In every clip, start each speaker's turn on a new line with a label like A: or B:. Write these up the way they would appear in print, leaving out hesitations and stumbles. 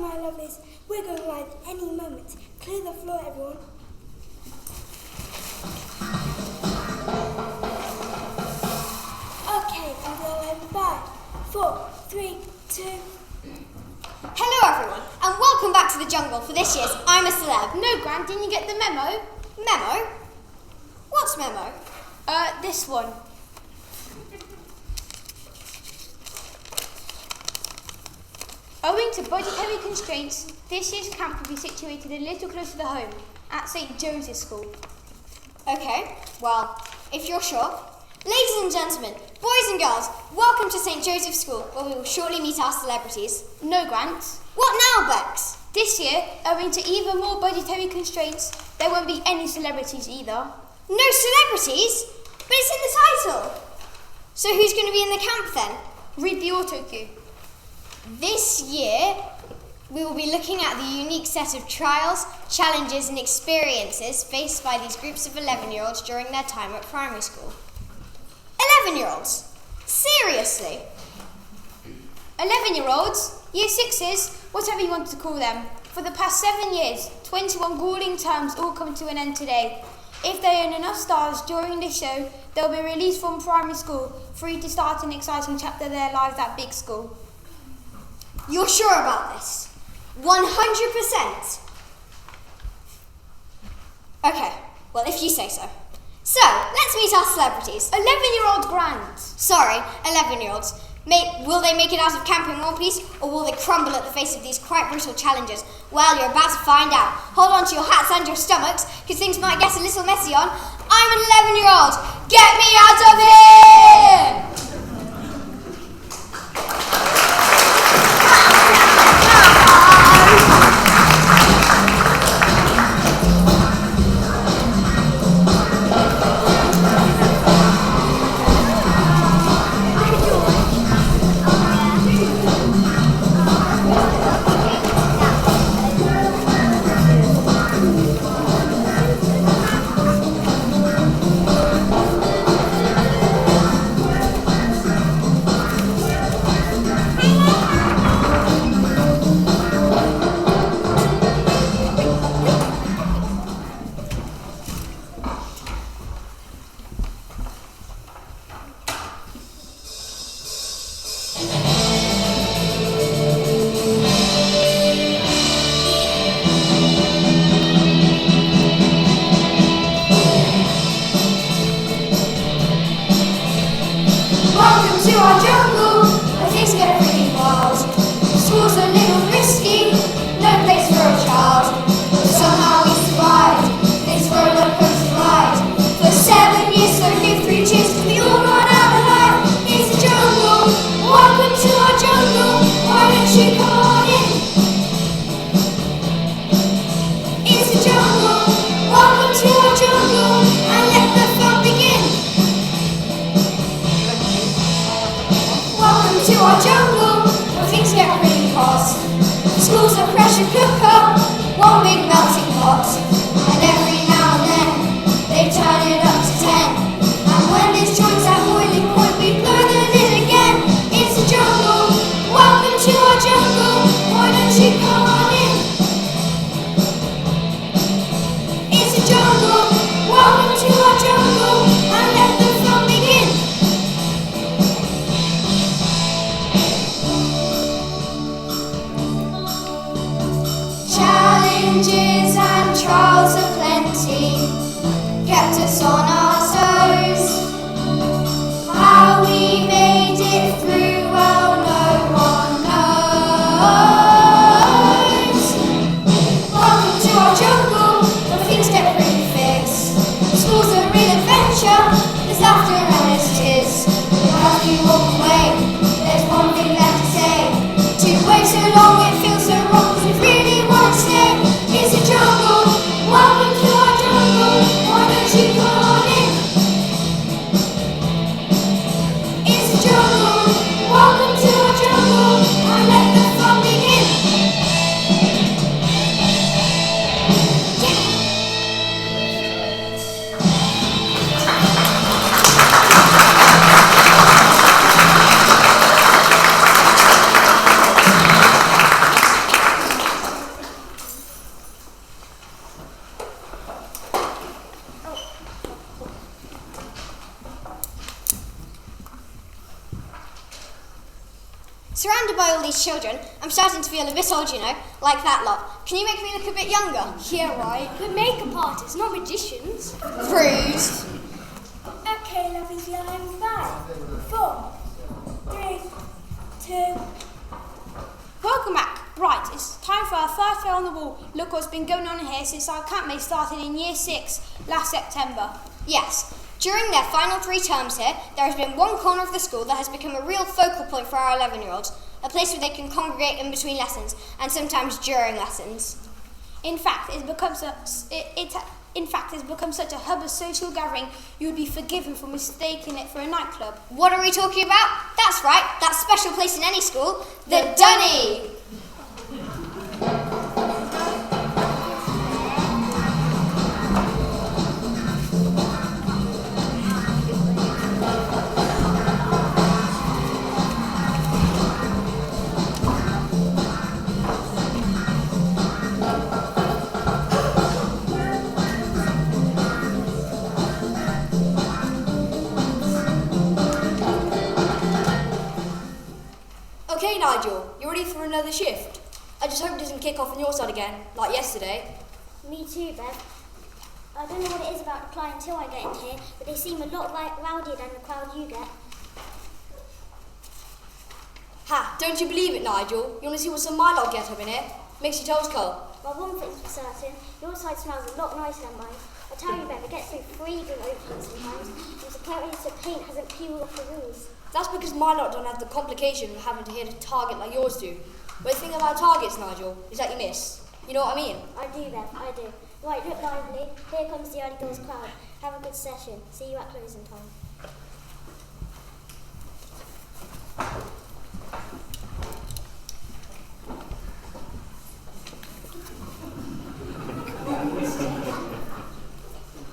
A: my lovelies, we're going live any moment. Clear the floor, everyone. Okay, and we'll live in 5, 4, 3, 2...
B: Hello everyone, and welcome back to the jungle for this year's I'm a Celeb.
C: No, Gran, didn't you get the memo?
B: Memo? What's memo?
C: This one. Owing to budgetary constraints, this year's camp will be situated a little closer to home, at St. Joseph's School.
B: Okay, well, if you're sure. Ladies and gentlemen, boys and girls, welcome to St. Joseph's School, where we will shortly meet our celebrities.
C: No, Grant.
B: What now, Bex?
C: This year, owing to even more budgetary constraints, there won't be any celebrities either.
B: No celebrities? But it's in the title. So who's going to be in the camp then?
C: Read the auto cue.
B: This year, we will be looking at the unique set of trials, challenges and experiences faced by these groups of 11-year-olds during their time at primary school. 11-year-olds? Seriously?
C: 11-year-olds, year 6s, whatever you want to call them. For the past 7 years, 21 grueling terms all come to an end today. If they earn enough stars during this show, they'll be released from primary school, free to start an exciting chapter of their lives at big school.
B: You're sure about this? 100%? Okay, well if you say so. So, let's meet our celebrities.
C: 11-year-old Grant.
B: Sorry, 11-year-olds. Will they make it out of camp in one piece, or will they crumble at the face of these quite brutal challenges? Well, you're about to find out. Hold on to your hats and your stomachs, because things might get a little messy on I'm an 11-year-old. Get me out of here!
D: Welcome to our jungle, and let the fun begin.
B: children. I'm starting to feel a bit old, you know, like that lot. Can you make me look a bit younger?
D: Yeah, right. We're makeup artists, not magicians.
B: Rude.
A: Okay, lovies, yeah, I'm 5, 4, 3, 2.
C: Welcome back. Right, it's time for our first fair on the wall. Look what's been going on here since our camp meet started in Year 6 last September.
B: Yes. During their final 3 terms here, there has been one corner of the school that has become a real focal point for our 11-year-olds, a place where they can congregate in between lessons and sometimes during lessons.
C: In fact, it's become such a hub of social gathering, you would be forgiven for mistaking it for a nightclub.
B: What are we talking about? That's right, that special place in any school, the Dunny!
E: Okay, Nigel, you ready for another shift? I just hope it doesn't kick off on your side again, like yesterday.
F: Me too, Bev. I don't know what it is about the clientele I get in here, but they seem a lot rowdier than the crowd you get.
E: Ha, don't you believe it, Nigel? You want to see what's on my lot get up in here? Makes your toes curl.
F: Well, one thing's for certain, your side smells a lot nicer than mine. I tell you, Bev, it gets so freezing open sometimes, and the clarity of paint hasn't peeled off the walls.
E: That's because my lot don't have the complication of having to hit a target like yours do. But the thing about targets, Nigel, is that you miss. You know what I mean?
F: I do, Bev, I do. Right, look lively. Here comes the early doors crowd. Have a good session. See you at closing time.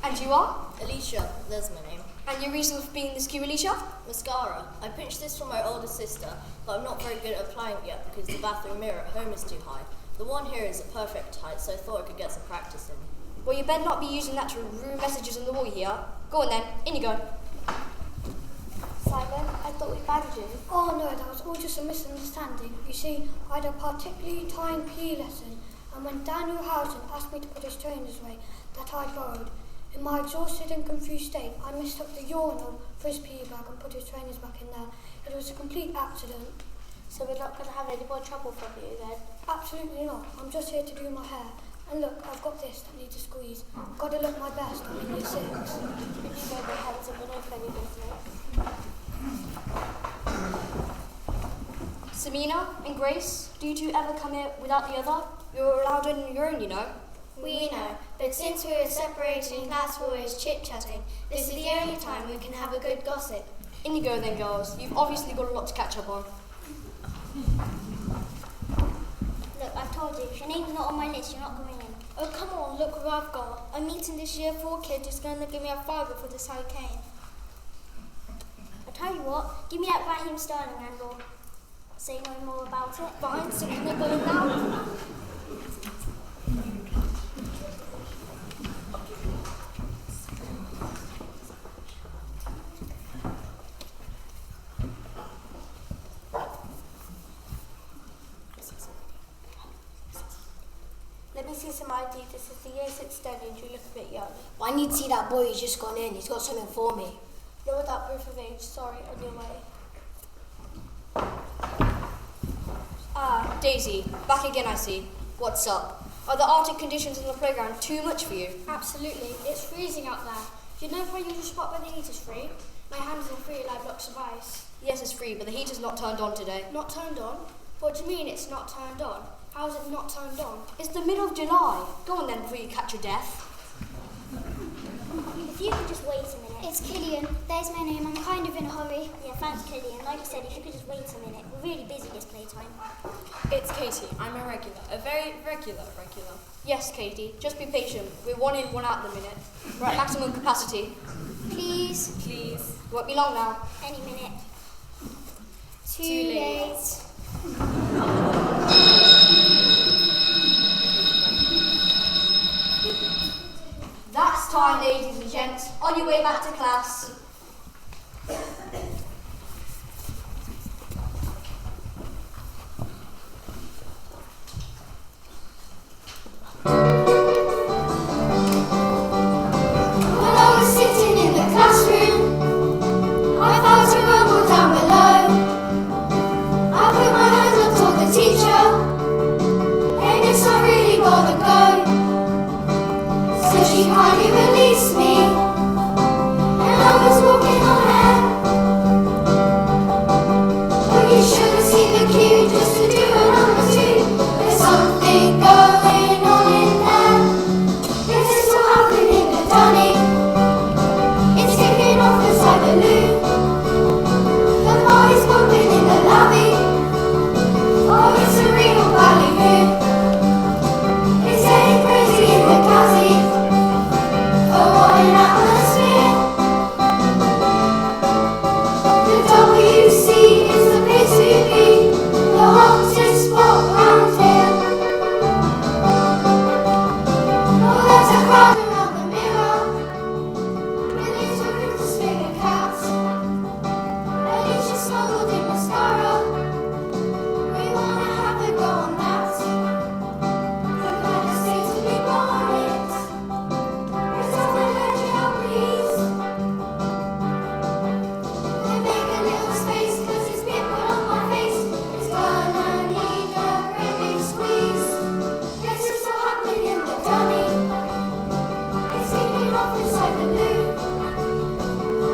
E: And you are?
G: Alicia, that's my name.
E: And your reason for being this cute, Alicia?
G: Mascara. I pinched this from my older sister, but I'm not very good at applying it yet because the bathroom mirror at home is too high. The one here is a perfect height, so I thought I could get some practice in.
E: Well, you better not be using that to ruin messages on the wall here. Go on then, in you go.
D: Simon, I thought we banned you.
H: Oh no, that was all just a misunderstanding. You see, I had a particularly timed PE lesson, and when Daniel Housen asked me to put his trainers away that I borrowed, in my exhausted and confused state, I mistook the urinal for his PE bag and put his trainers back in there. It was a complete accident.
D: So we're not going to have any more trouble from you then?
H: Absolutely not. I'm just here to do my hair. And look, I've got this that needs a squeeze. Gotta look my best. I'm in year 6.
D: If you go the hands of an open business.
E: Samina and Grace, do you two ever come here without the other? You're allowed in on your own, you know.
I: We know, but since we were separated in class, we're always chit-chatting. This is the only time we can have a good gossip.
E: In you go then, girls. You've obviously got a lot to catch up on.
F: Look, I've told you, if your name's not on my list, you're not going in.
I: Oh, come on, look what I've got. I'm meeting this year 4 kid who's going to give me a fiver for this hurricane.
F: I tell you what, give me that Raheem Sterling handle. Say no more about it.
I: Fine, so can I go in now?
D: Let me see some ID. This is the year 6 study and you look a bit young.
H: I need to see that boy who's just gone in. He's got something for me.
D: Not without proof of age. Sorry, on your way.
E: Ah, Daisy, back again I see. What's up? Are the Arctic conditions on the playground too much for you?
I: Absolutely, it's freezing out there. Do you know if my usual spot where the heater's free? My hands are free like blocks of ice.
E: Yes, it's free, but the heater's not turned on today.
I: Not turned on? What do you mean it's not turned on? How is it not turned on?
E: It's the middle of July. Go on then before you catch your death.
F: If you could just wait a minute.
I: It's Killian. There's my name. I'm kind of in a hurry.
F: Yeah, thanks, Killian. Like I said, if you could just wait a minute. We're really busy this playtime.
J: It's Katie. I'm a regular. A very regular.
E: Yes, Katie, just be patient. We're 1 in, 1 out in a minute. We're at maximum capacity.
I: Please.
E: Won't be long now.
F: Any minute.
I: Too late.
E: That's time, ladies and gents. On your way back to class.
I: When I was sitting in the classroom, I felt a rumble down below. I put my hands up, told the teacher, hey miss, I really gotta go. So she kindly released me, and I was walking on air. But you should have seen the cue just to do a number two. There's something going on in there. Yes, it's all happening in the dunny. It's kicking off inside the loo. The party's bumping in the lobby. Oh, it's a real ballyhoo. It's getting crazy in the gazzy. Oh, what an atmosphere. The WC is the place to be, the hottest spot round here. Oh, there's a crowd around the mirror, with little room to spin a cat. Alicia smuggled in mascara. We wanna have a go on that. The kind of state to be born in. It's all the ledger, please. Then make a little space, 'cause it's pimple on my face. It's gonna need a great big squeeze. Yes, it's all happening in the dunny. It's kicking off inside the loo.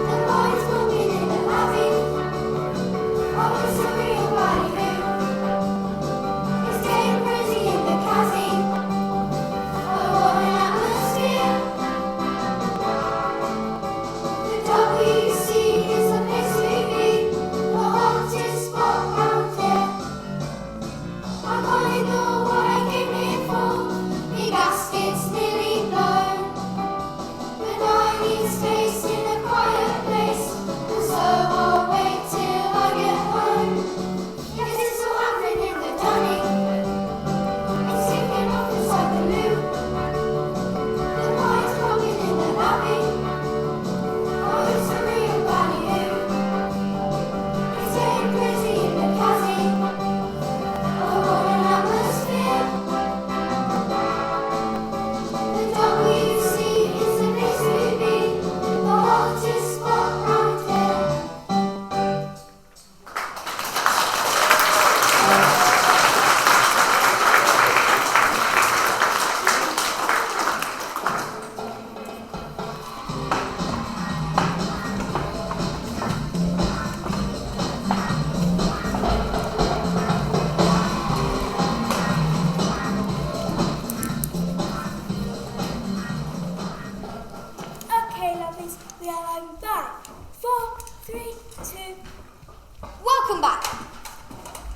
I: The boys bumping in the lobby. Oh, it's a real ballyhoo. It's getting crazy in the gazzy. Oh, what an atmosphere. The WC is the place to be, the hottest spot round here. I can't ignore what I came here for. The gasket's nearly blown, but I need space in a quiet place, and so I'll wait till I get home. Yes, it's all happening in the dunny. It's kicking off inside the loo. The boys bumping in the lobby. Oh, it's a real ballyhoo. It's getting crazy in the gazzy. Oh, what an atmosphere. The WC is the place to be, the hottest spot round here.
A: Okay, lovelies, we are live back. 4, 3, 2.
B: Welcome back.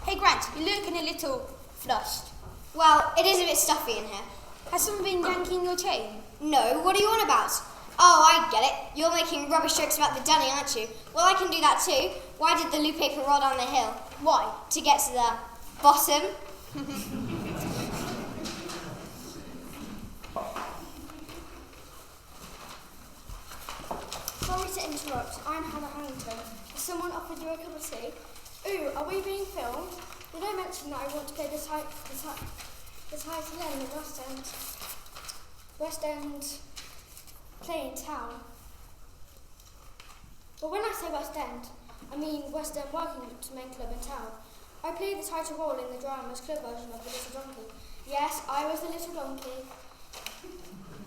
C: Hey Grant, you're looking a little flushed.
B: Well, it is a bit stuffy in here.
C: Has someone been yanking your chain?
B: No, what are you on about? Oh, I get it. You're making rubbish jokes about the dunny, aren't you? Well, I can do that too. Why did the loo paper roll down the hill?
C: Why?
B: To get to the bottom.
D: Sorry to interrupt. I'm Hannah Harrington. Has someone offered you a cup of tea? Ooh, are we being filmed? Did I mention that I want to play the title in the West End play in town? But when I say West End, I mean West End Working Men Club in town. I played the title role in the Drama's Club version of The Little Donkey. Yes, I was the Little Donkey.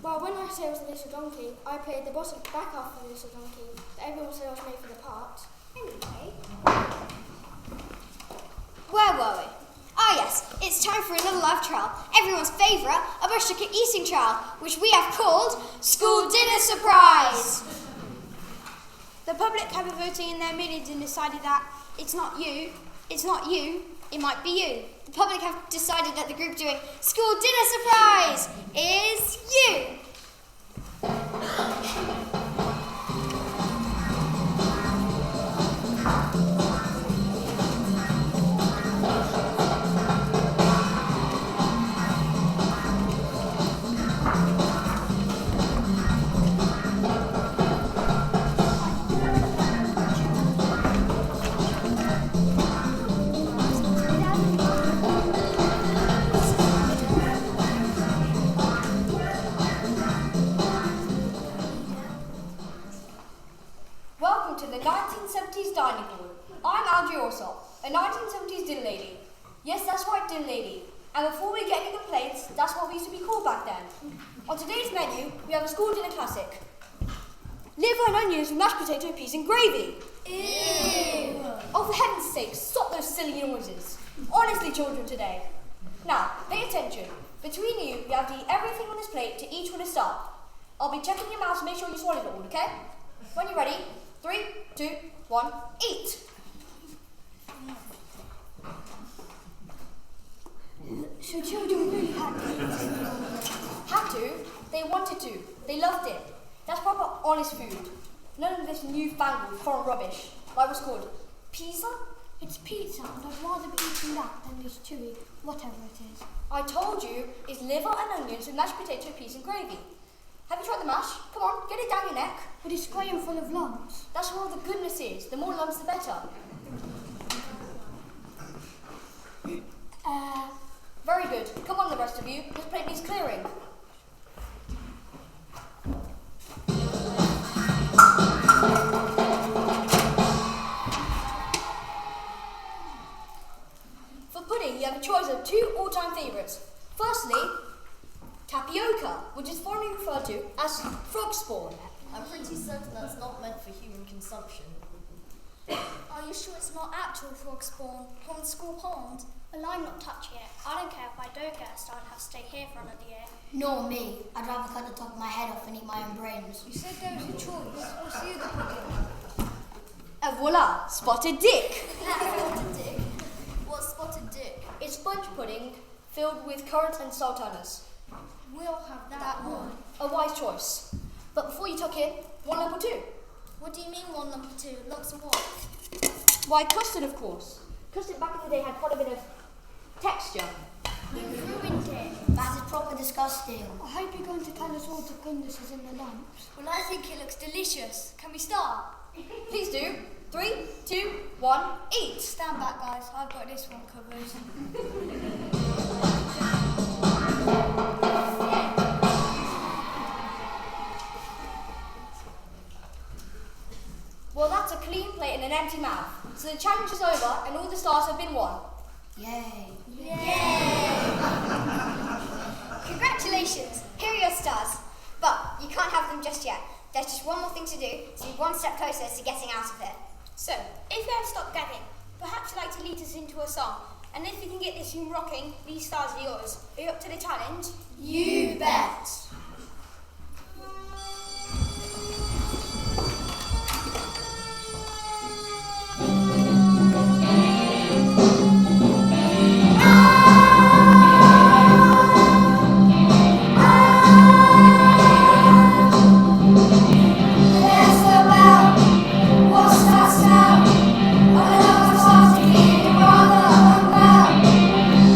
D: Well, when I say I was the Little Donkey, I played the back half of the Little Donkey. But everyone said I was made for the part. Anyway.
B: Where were we? Ah yes, it's time for another live trial. Everyone's favourite, a bush ticket eating trial, which we have called School Dinner Surprise.
C: The public have been voting in their millions and decided that it's not you, it might be you.
B: The public have decided that the group doing School Dinner Surprise is you.
E: afternoon, lady. And before we get any complaints, that's what we used to be called back then. On today's menu, we have a school dinner classic. Liver and onions with mashed potato, peas and gravy. Ew! Oh, for heaven's sake, stop those silly noises. Honestly, children today. Now, pay attention. Between you have to eat everything on this plate to each with a star. I'll be checking your mouths to make sure you swallowed it all, okay? When you're ready, 3, 2, 1, eat!
H: So children really had to.
E: Had to? They wanted to. They loved it. That's proper honest food. None of this newfangled foreign rubbish. Like what's called pizza?
H: It's pizza, and I'd rather be eating that than this chewy, whatever it is.
E: I told you, it's liver and onions with mashed potato, peas and gravy. Have you tried the mash? Come on, get it down your neck.
H: But it's graham full of lumps.
E: That's where all the goodness is. The more lumps, the better. Very good. Come on, the rest of you. This plate needs clearing. For pudding, you have a choice of 2 all-time favourites. Firstly, tapioca, which is formerly referred to as frog spawn.
G: I'm pretty certain that's not meant for human consumption.
D: Are you sure it's not actual frog spawn from the school pond?
F: Well, I'm not touching it. I don't care if I don't get a star and have to stay here for another year.
K: Nor me. I'd rather cut the top of my head off and eat my own brains.
D: You said there was a choice. What's the other pudding?
E: And voila, spotted dick.
G: Spotted dick? What's spotted dick?
E: It's sponge pudding filled with currants and sultanas.
D: We'll have that one.
E: A wise choice. But before you tuck in, 1 lump or 2.
D: What do you mean 1 lump or 2? Lumps of what?
E: Why, custard, of course. Custard back in the day had quite a bit of texture.
F: You ruined it.
K: That is proper disgusting.
H: I hope you're going to tell us all the goodness is in the lumps.
D: Well, I think it looks delicious. Can we start?
E: Please do. 3, 2, 1, eat.
D: Stand back, guys. I've got this one covered.
E: Well, that's a clean plate and an empty mouth. So the challenge is over and all the stars have been won.
K: Yay.
B: Congratulations, here are your stars. But you can't have them just yet. There's just one more thing to do, so you're 1 step closer to getting out of here.
C: So, if you have stopped gagging, perhaps you'd like to lead us into a song. And if you can get this room rocking, these stars are yours. Are you up to the challenge?
B: You bet.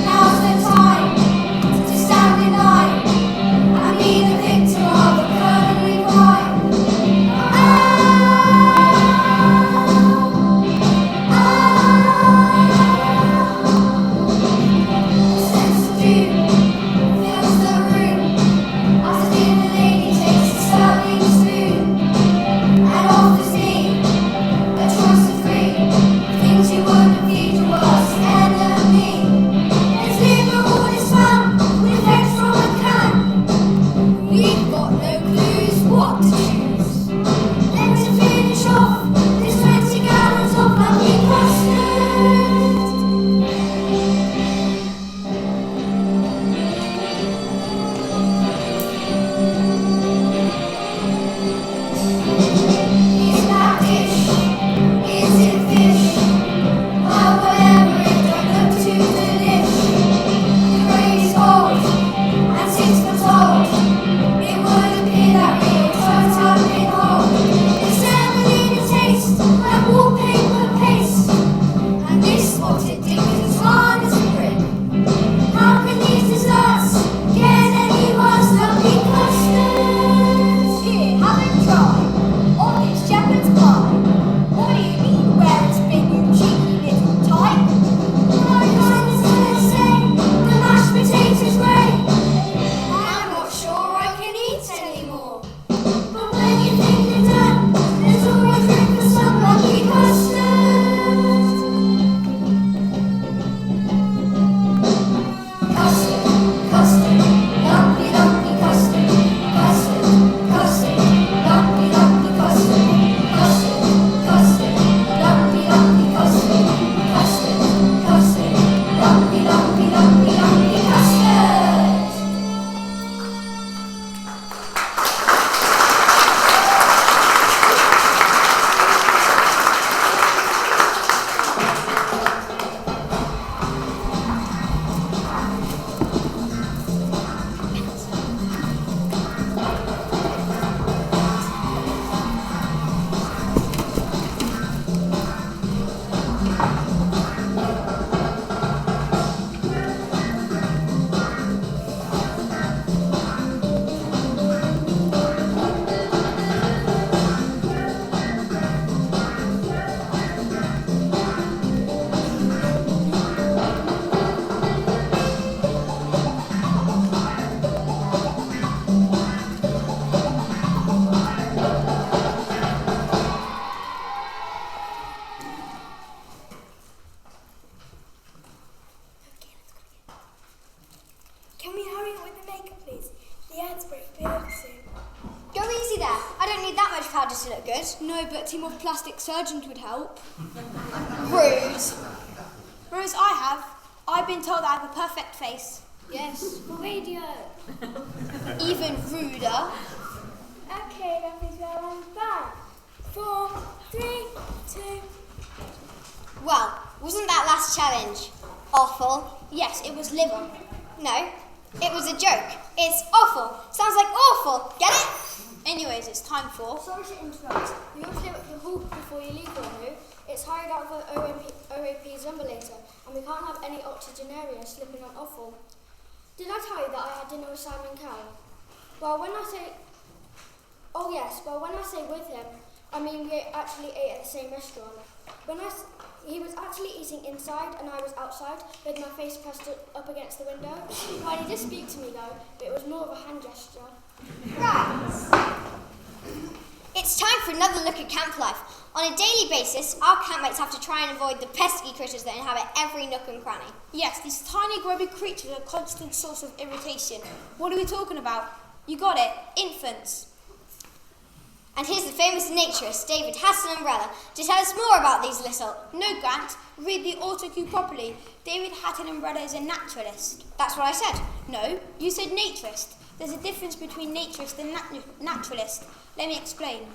I: Now's the time to stand in line. I need
A: Can we hurry up with the makeup, please? The hairspray will be over soon.
B: Go easy there. I don't need that much powder to look good.
C: No, but a team of plastic surgeons would help.
B: Rude.
C: Whereas I've been told I have a perfect face.
D: Yes, for radio.
B: Even ruder.
A: Okay, lovelies, well, I'm back. 4, 3, 2.
B: Well, wasn't that last challenge awful?
C: Yes, it was liver.
B: No, it was a joke. It's awful. Sounds like awful. Get it?
C: Anyways, it's time for...
D: Sorry to interrupt. You ought to live at the hall before you leave, Ronru. It's hired out for OAP Zumbulator, and we can't have any octogenarians slipping on offal. Did I tell you that I had dinner with Simon Cowell? Well, when I say with him, I mean we actually ate at the same restaurant. He was actually eating inside and I was outside with my face pressed up against the window. Well, he did speak to me though, but it was more of a hand gesture.
B: Right. It's time for another look at camp life. On a daily basis, our campmates have to try and avoid the pesky critters that inhabit every nook and cranny.
C: Yes, these tiny grubby creatures are a constant source of irritation. What are we talking about? You got it, infants.
B: And here's the famous naturist, David Hassan Umbrella, to tell us more about these little...
C: No, Grant, read the autocue properly. David Hatton Umbrella is a naturalist.
B: That's what I said.
C: No, you said naturist. There's a difference between naturist and naturalist. Let me explain.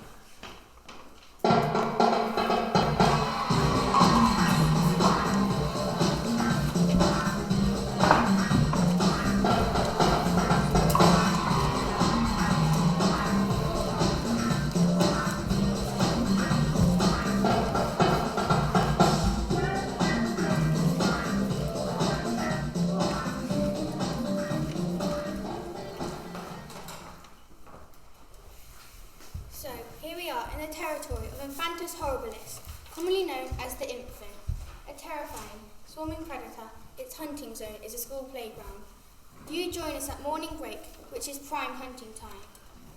L: So, here we are in the territory of Infantus horribilis, commonly known as the infant. A terrifying, swarming predator, its hunting zone is a school playground. Do you join us at morning break, which is prime hunting time?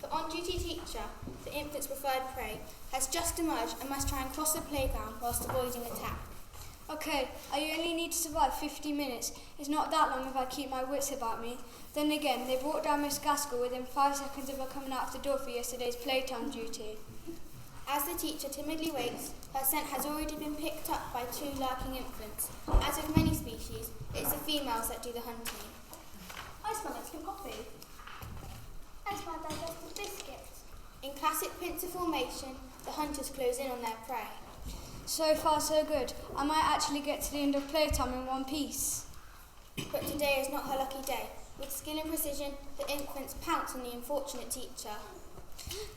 L: The on-duty teacher, the infant's preferred prey, has just emerged and must try and cross the playground whilst avoiding attack.
H: Okay, I only need to survive 50 minutes. It's not that long if I keep my wits about me. Then again, they brought down Miss Gaskell within 5 seconds of her coming out of the door for yesterday's playtime duty.
L: As the teacher timidly waits, her scent has already been picked up by 2 lurking infants. As with many species, it's the females that do the hunting.
D: I smell Mexican coffee. I smell digestive biscuits.
L: In classic pincer formation, the hunters close in on their prey.
H: So far, so good. I might actually get to the end of playtime in one piece.
L: But today is not her lucky day. With skill and precision, the infants pounce on the unfortunate teacher.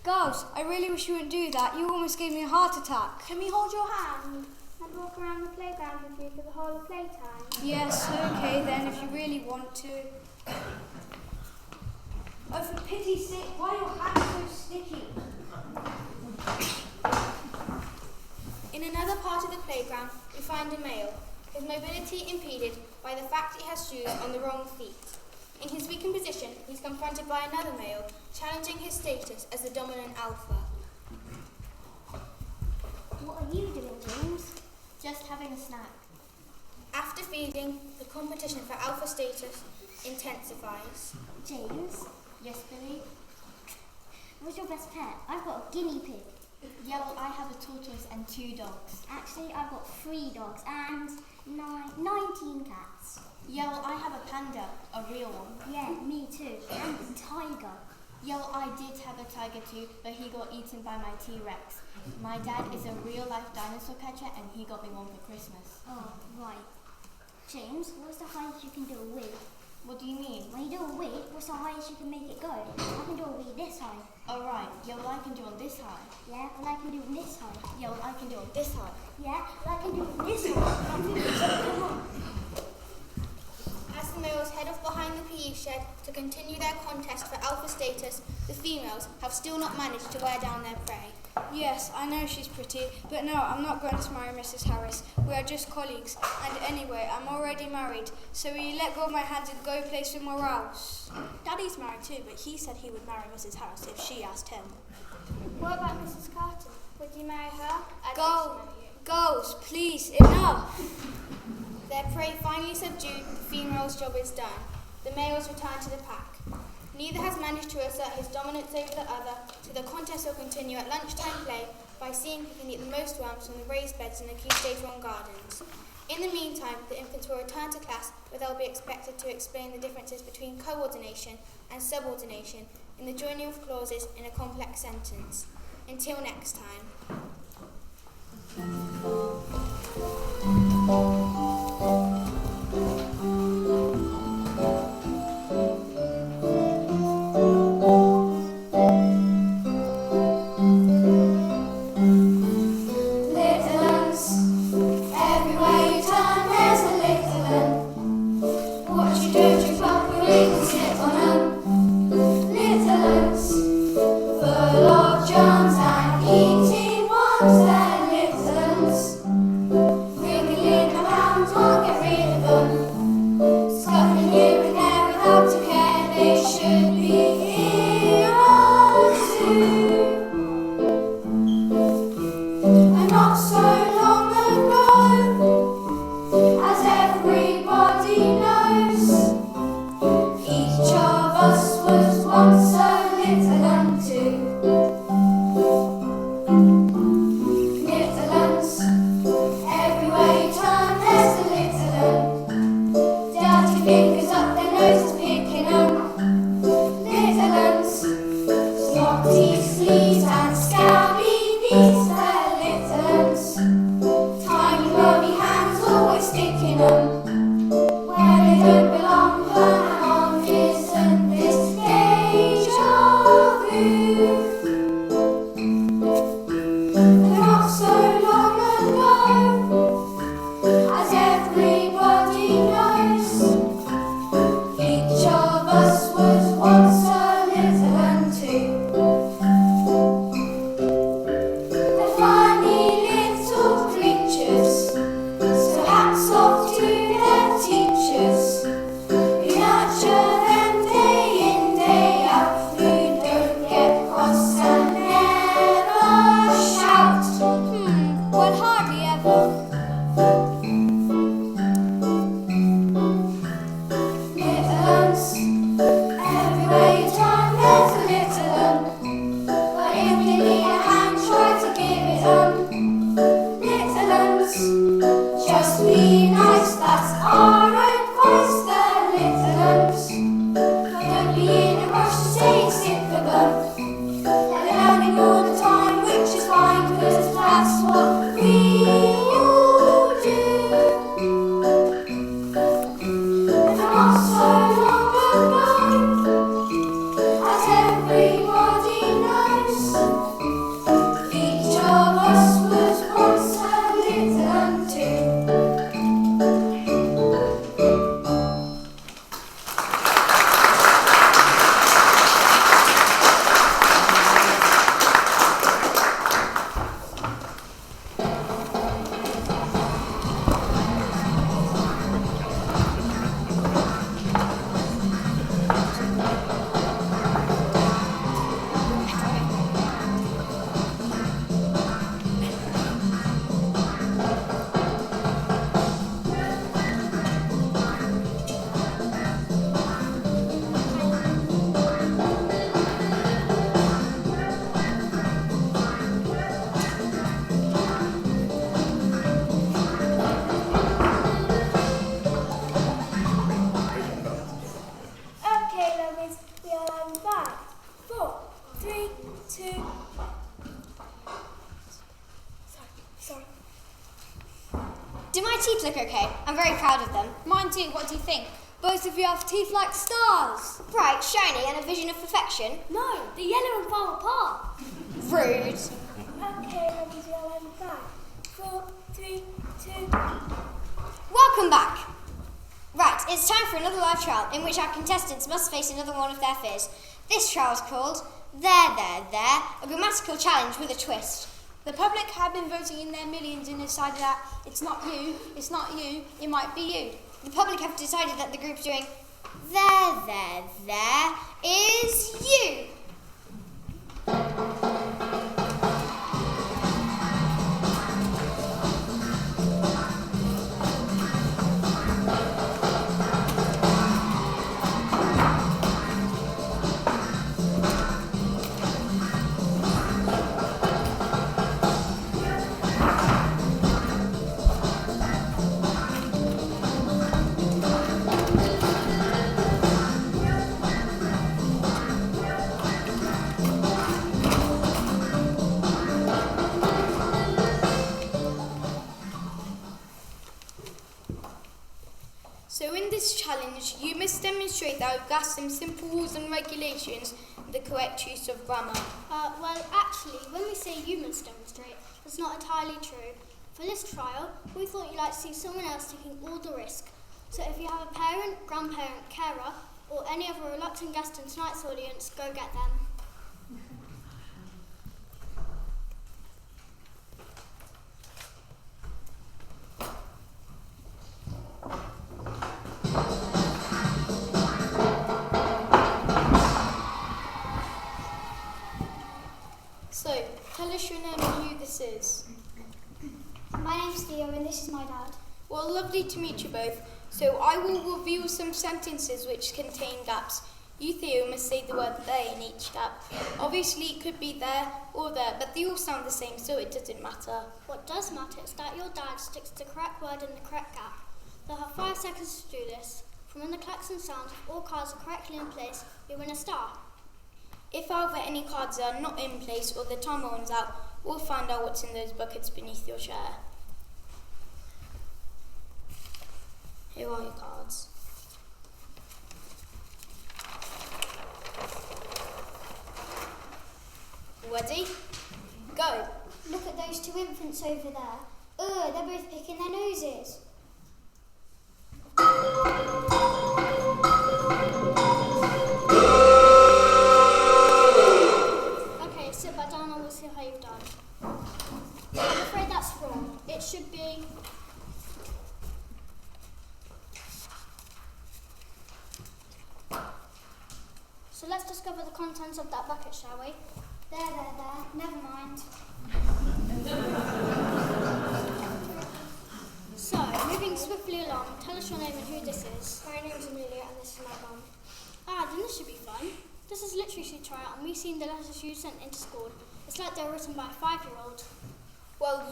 H: Girls, I really wish you wouldn't do that. You almost gave me a heart attack.
D: Can we hold your hand and walk around the playground with you for the whole of playtime?
H: Yes, okay then, if you really want to.
C: Oh, for pity's sake, why are your hands so sticky?
L: In another part of the playground, we find a male, his mobility impeded by the fact he has shoes on the wrong feet. In his weakened position, he's confronted by another male, challenging his status as the dominant alpha.
F: What are you doing, James? Just having a snack.
L: After feeding, the competition for alpha status intensifies.
F: James?
K: Yes, Billy?
F: What's your best pet? I've got a guinea pig.
K: Yeah, well, I have a tortoise and 2 dogs.
F: Actually, I've got 3 dogs and 19 cats.
K: Yeah, well, I have a panda, a real one.
F: Yeah, me too. And a tiger.
K: Yeah, well, I did have a tiger too, but he got eaten by my T-Rex. My dad is a real-life dinosaur catcher, and he got me one for Christmas.
F: Oh, right. James, what's the highest you can do a wig?
K: What do you mean?
F: When you do a wig, what's the highest you can make it go? I can do a wig this high.
K: All right. Yeah, well, I can do on this high.
F: Yeah, well, I can do this high.
K: Yeah, well, I can do on this high.
F: Yeah, well, I can do this high. Come on.
L: As the males head off behind the PE shed to continue their contest for alpha status, the females have still not managed to wear down their prey.
H: Yes, I know she's pretty, but no, I'm not going to marry Mrs. Harris. We are just colleagues, and anyway, I'm already married, so will you let go of my hands and go play somewhere else?
J: Daddy's married too, but he said he would marry Mrs. Harris if she asked him.
D: What about Mrs. Carter? Would you marry her? I'd
H: Go,
D: like to marry you.
H: girls, please, enough.
L: Their prey finally subdued, the female's job is done. the males return to the pack. Neither has managed to assert his dominance over the other, so the contest will continue at lunchtime play by seeing who can eat the most worms from the raised beds in the Key Stage 1 gardens. In the meantime, the infants will return to class where they'll be expected to explain the differences between coordination and subordination in the joining of clauses in a complex sentence. Until next time.
B: Do my teeth look okay? I'm very proud of them.
C: Mine too, what do you think?
A: Both of you have teeth like stars.
B: Bright, shiny, and a vision of perfection.
F: No, the yellow and far apart.
B: Rude.
A: Okay, ladies, I'm back. 4, 3, 2.
B: Welcome back. Right, it's time for another live trial in which our contestants must face another one of their fears. This trial is called There, a grammatical challenge with a twist.
C: The public have been voting in their millions and decided that it's not you, it might be you.
B: The public have decided that the group doing there is you.
C: Let's demonstrate that we've got some simple rules and regulations and the correct use of grammar.
D: Well, actually, when we say you must demonstrate, that's not entirely true. For this trial, we thought you'd like to see someone else taking all the risk. So if you have a parent, grandparent, carer, or any other reluctant guest in tonight's audience, go get them.
C: So, tell us your name and who this is.
D: My name's Theo and this is my dad.
C: Well, lovely to meet you both. So I will reveal some sentences which contain gaps. You, Theo, must say the word they in each gap. Obviously, it could be there or there, but they all sound the same, so it doesn't matter.
D: What does matter is that your dad sticks the correct word in the correct gap. They'll have 5 seconds to do this. From when the klaxon sounds, if all cards are correctly in place, you win a star.
C: If, however, any cards are not in place or the timer runs out, we'll find out what's in those buckets beneath your chair. Here are your cards. Ready? Go.
D: Look at those 2 infants over there. Ugh, they're both picking their noses. Okay, sit back down and we'll see how you've done. I'm afraid that's wrong. It should be... So let's discover the contents of that bucket, shall we? There. Never mind. So, moving swiftly along, tell us your name and who this is. My name's Amelia and this is my mum. Then this should be fun. This is literacy trial and we've seen the letters you sent into school. It's like they're written by a 5-year-old.
C: Well,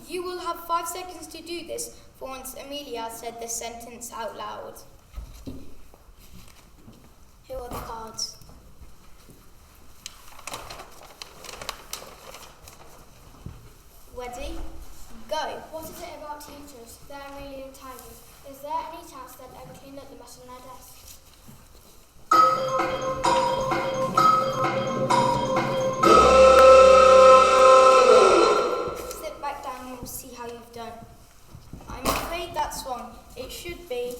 C: you will have 5 seconds to do this for once Amelia said the sentence out loud. Here are the cards. Ready? Go.
D: What is it about teachers? They're really tiny. Is there any chance they'll ever clean up the mess on their desk?
C: Sit back down and we'll see how you've done. I'm afraid that's wrong. It should be...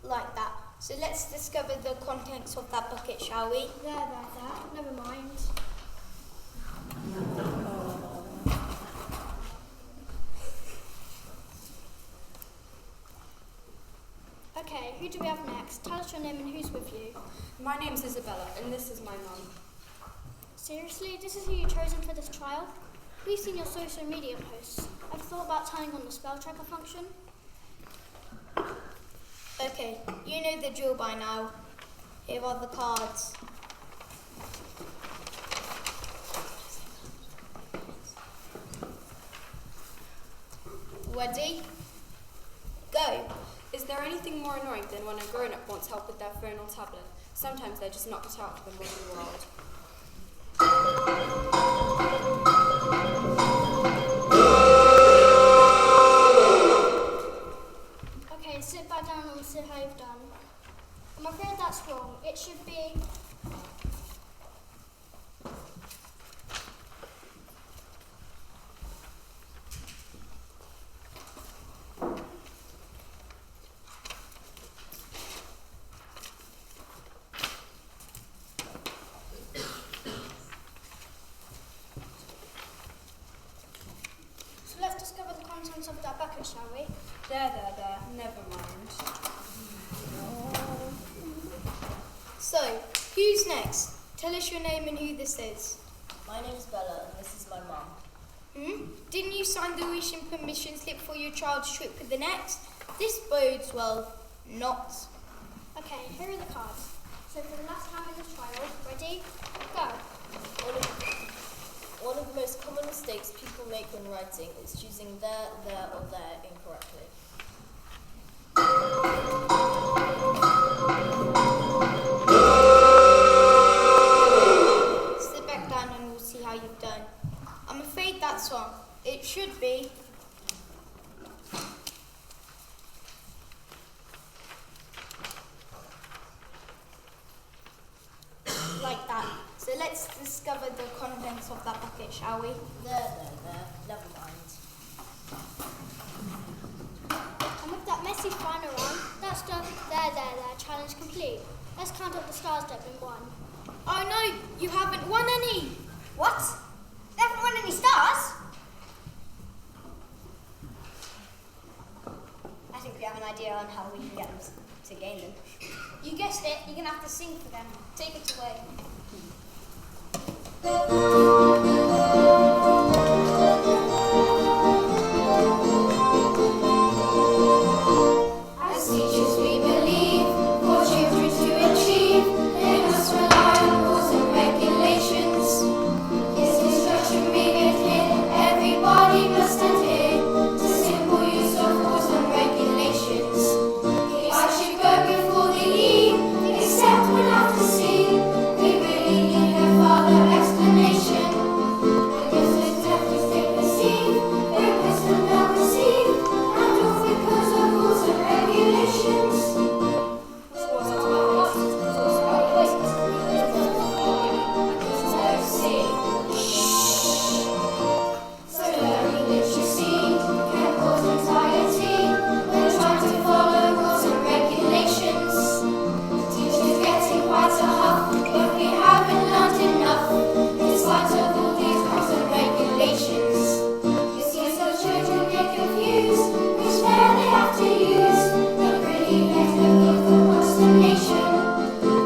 C: like that. So let's discover the contents of that bucket, shall we?
D: There. Never mind. Okay, who do we have next? Tell us your name and who's with you.
J: My name's Isabella, and this is my mum.
D: Seriously, this is who you've chosen for this trial? We've seen your social media posts. Have you thought about turning on the spell checker function?
C: Okay, you know the drill by now. Here are the cards. Ready? Go.
J: Is there anything more annoying than when a grown-up wants help with their phone or tablet? Sometimes they're just not cut out for the modern world.
D: Okay, sit back down and see how you've done. I'm afraid that's wrong. It should be... So let's discover the contents of that bucket, shall we?
J: There. Never mind.
C: So, who's next? Tell us your name and who this is.
G: My name's Bella and this is my mum.
C: Didn't you sign the wish and permission slip for your child's trip to the next? This bodes well not.
D: Okay, here are the cards. So for the last time in this trial, ready? Go.
G: One of the most common mistakes people make when writing is choosing there, or there incorrectly.
C: let's discover the contents of that bucket, shall we?
G: There. Never mind.
D: And with that messy flying around, that stuff, there, challenge complete. Let's count up the stars that have been won.
L: Oh no, you haven't won any.
B: What? They haven't won any stars? I think we have an idea on how we can get them to gain them.
C: You guessed it, you're going to have to sing for them. Take it away.
I: As teachers we believe, for children to achieve, they must rely on rules and regulations. His instruction made it clear, everybody must adhere to simple use of rules and regulations. I should go before the E, except we'll have to see. We really need a further explanation. Because the deaf we still perceive, their wisdom they'll receive, and all because of rules and regulations. So learning literacy can cause anxiety when trying to follow rules and regulations. Teachers getting quite a huff, but we haven't learned enough in spite of all these rules and regulations. You see, so children get confused which pair they have to use, but really left them with the consternation.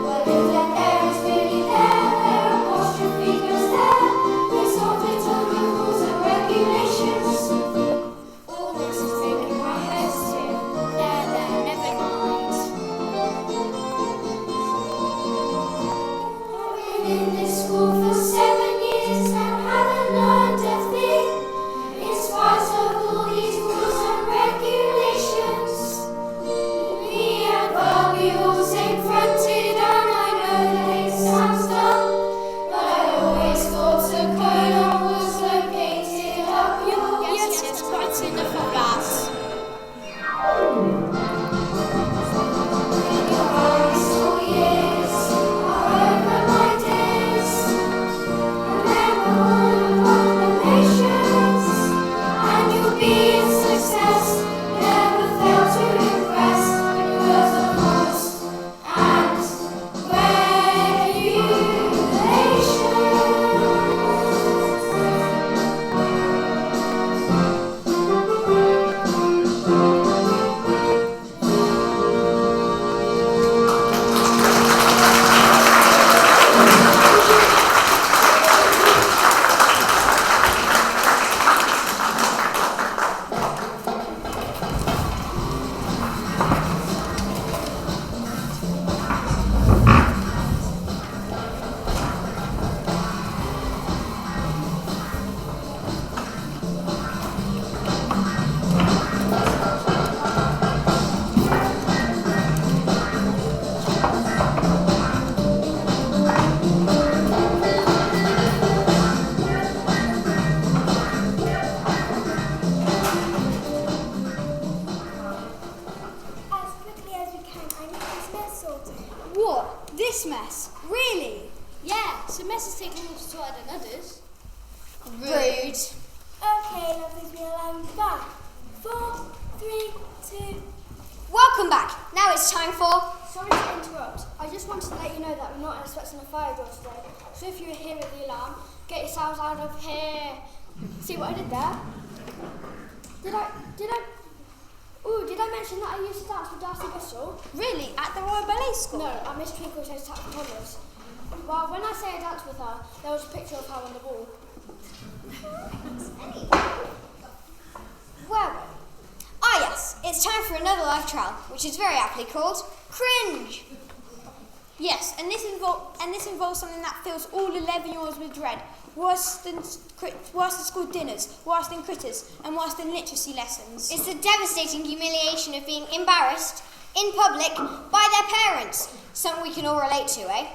I: Well, if that air is really there, their apostrophe goes there. It's all fit on the rules and regulations. All this is making my head spin.
C: There, never mind.
I: I've been in this school for 7 years and haven't learned a thing, in spite of all these rules and regulations. Me and Barbie all same fronted, and I know that it sounds dumb, but I always thought a colon was located up your
C: Yes, quite enough of that.
I: Your high school years are over, my dears. Remember all the proclamations, and you'll be a success. Never fail to impress because of rules and
A: As quickly as we can, I need this mess sorted.
L: What? This mess? Really?
D: Yeah, some messes take longer to sort out than others.
B: Rude.
A: Okay, lovelies, we are back. 4, 3, 2.
B: Welcome back. Now it's time for...
D: Sorry to interrupt. I just wanted to let you know that we're not expecting a fire drill today. So if you're hearing the alarm, get yourselves out of here. See what I did there? Did I mention that I used to dance with Darcy Bissell?
C: Really? At the Royal Ballet School?
D: No, at Miss Twinkle's Tap Thomas. Well, when I say I danced with her, there was a picture of her on the wall.
B: Where were we? Ah yes, it's time for another live trial, which is very aptly called Cringe.
C: Yes, and this involves something that fills all 11-year-olds with dread. Worse than school dinners, worse than critters, and worse than literacy lessons.
B: It's the devastating humiliation of being embarrassed in public by their parents. Something we can all relate to, eh?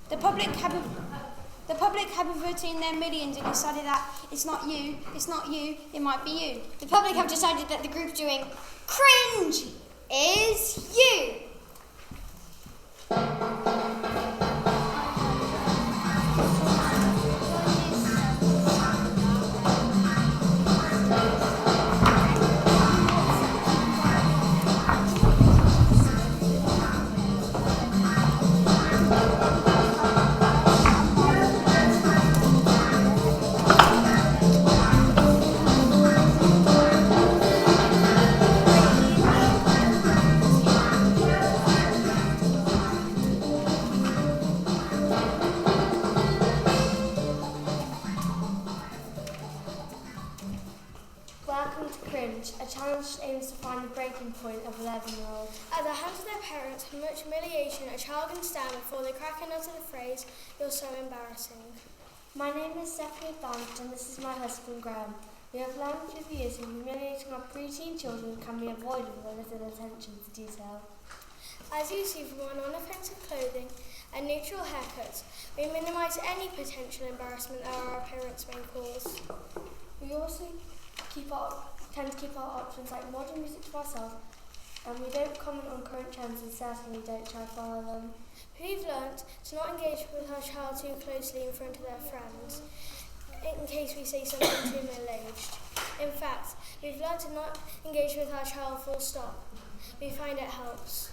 C: The public have been voting their millions and decided that it's not you, it might be you.
B: The public have decided that the group doing cringe is you.
M: the breaking point of 11-year-olds.
L: At the hands of their parents, how much humiliation a child can stand before they crack and utter the phrase, "You're so embarrassing."
M: My name is Stephanie Barnett and this is my husband Graham. We have learned through the years that humiliating our preteen children can be avoided with a little attention to detail.
L: As you see from our non-offensive clothing and neutral haircuts, we minimise any potential embarrassment that our appearance may cause.
M: We also tend to keep our options like modern music to ourselves, and we don't comment on current trends and certainly don't try to follow them.
L: We've learnt to not engage with our child too closely in front of their friends, in case we say something too middle-aged. In fact, we've learnt to not engage with our child full stop. We find it helps.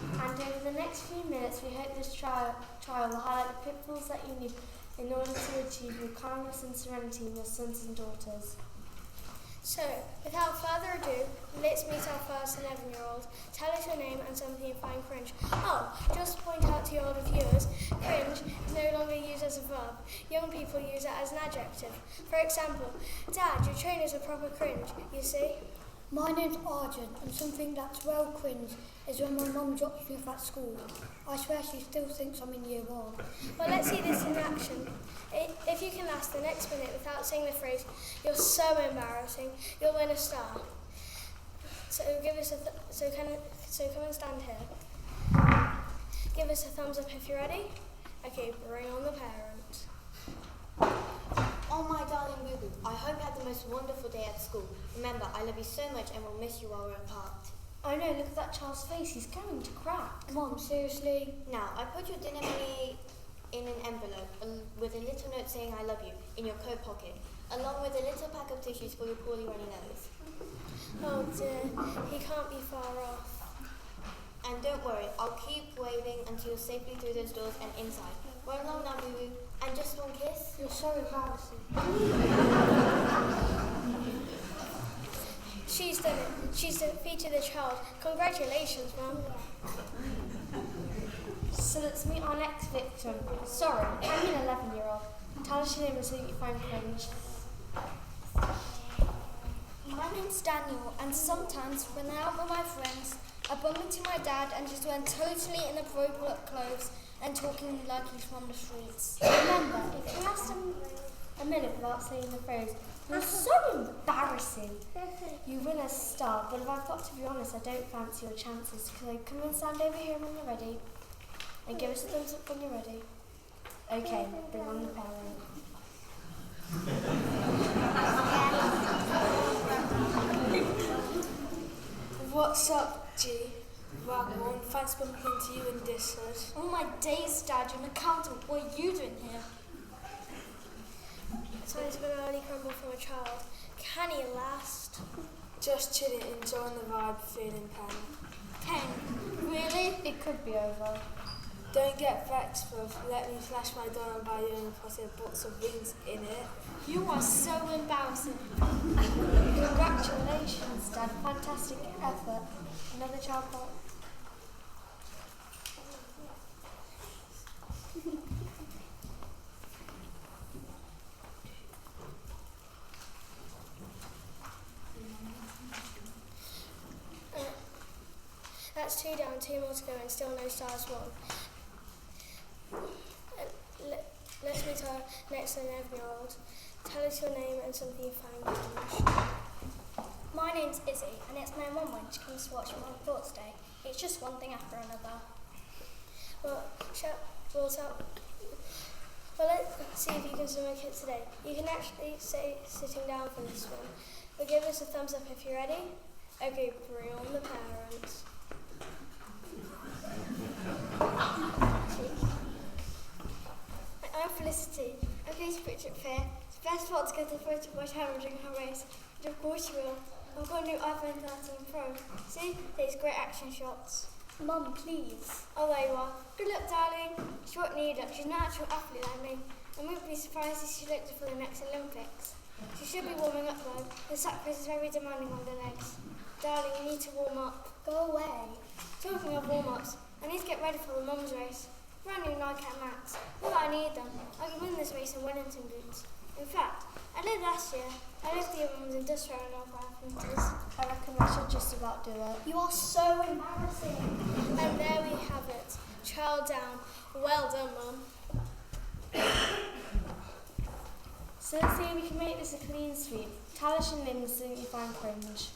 M: And over the next few minutes, we hope this trial will highlight the pitfalls that you need in order to achieve your calmness and serenity in your sons and daughters.
L: So, without further ado, let's meet our first 11-year-old. Tell us your name and something you find cringe. Oh, just to point out to your older viewers, cringe is no longer used as a verb. Young people use it as an adjective. For example, Dad, your trainer's a proper cringe, you see?
H: My name's Arjun, and something that's well cringe is when my mum drops me off at school. I swear she still thinks I'm in year 1.
L: Well, let's see this in action. If you can last the next minute without saying the phrase, "You're so embarrassing," you'll win a star. So come and stand here. Give us a thumbs up if you're ready. Okay, bring on the parents.
N: Oh my darling Boo-Boo, I hope you had the most wonderful day at school. Remember, I love you so much and will miss you while we're apart.
M: Oh no, look at that child's face, he's going to crack.
H: Mum, seriously?
N: Now, I put your dinner money in an envelope with a little note saying I love you in your coat pocket, along with a little pack of tissues for your poorly runny nose.
L: Oh dear, he can't be far off.
N: And don't worry, I'll keep waving until you're safely through those doors and inside. Run along now, Boo-Boo, and just one kiss.
H: You're so embarrassing.
L: She's done it. She's defeated the child. Congratulations, Mum.
M: So let's meet our next victim. Sorry, I'm an 11-year-old. Tell us your name and something you find cringe.
O: My name's Daniel, and sometimes when I'm out with my friends, I bump into my dad and just wearing totally inappropriate clothes and talking like he's from the streets.
M: Remember, if you last a minute without saying the phrase, "You're so embarrassing," you win a star. But if I've got to be honest, I don't fancy your chances. So come and stand over here when you're ready. And give us a thumbs up when you're ready. Okay, bring on the parent.
A: What's up, G? Ragwan, thanks for bumping into you in Dishwood.
O: Oh my days, Dad, you're an accountant. What are you doing here?
L: Signs of an early crumble from a child. Can he last?
A: Just chilling, enjoying the vibe, feeling pain.
O: Pain? Really?
M: It could be over.
A: Don't get vexed, bruv. Let me flash my door and buy you a posse of box of wings in it.
O: You are so embarrassing.
M: Congratulations, Dad. Fantastic effort. Another child part.
L: That's 2 down, 2 more to go, and still no stars won. Let's meet our next 11-year-old. Tell us your name and something you find cringe.
O: My name's Izzy, and it's my mum when she comes to watch my Thoughts Day. It's just one thing after another.
L: Well, let's see if you can still make it today. You can actually say sitting down for this one. But give us a thumbs up if you're ready. Okay, bring on the parents.
O: I'm Felicity. I'm going to picture it fair. It's the best part to get a photo of my child during her race. And of course you will. I've got a new iPhone 13 Pro. See? These great action shots.
H: Mum, please.
O: Oh, there you are. Good luck, darling. She won't need it. She's an actual athlete like me. I wouldn't be surprised if she looked for the next Olympics. She should be warming up though. The sack race is very demanding on the legs. Darling, you need to warm up.
H: Go away.
O: Talking of warm-ups, I need to get ready for the mum's race. Brand new Nike Max. Not that I need them. I can win this race in Wellington boots. In fact, I did last year, I left the other ones and dust around off our printers.
M: I reckon I should just about do it.
O: You are so embarrassing. And there we have it. Trial down. Well done, Mum.
M: So let's see if we can make this a clean sweep. Talish and Lynn think you find cringe.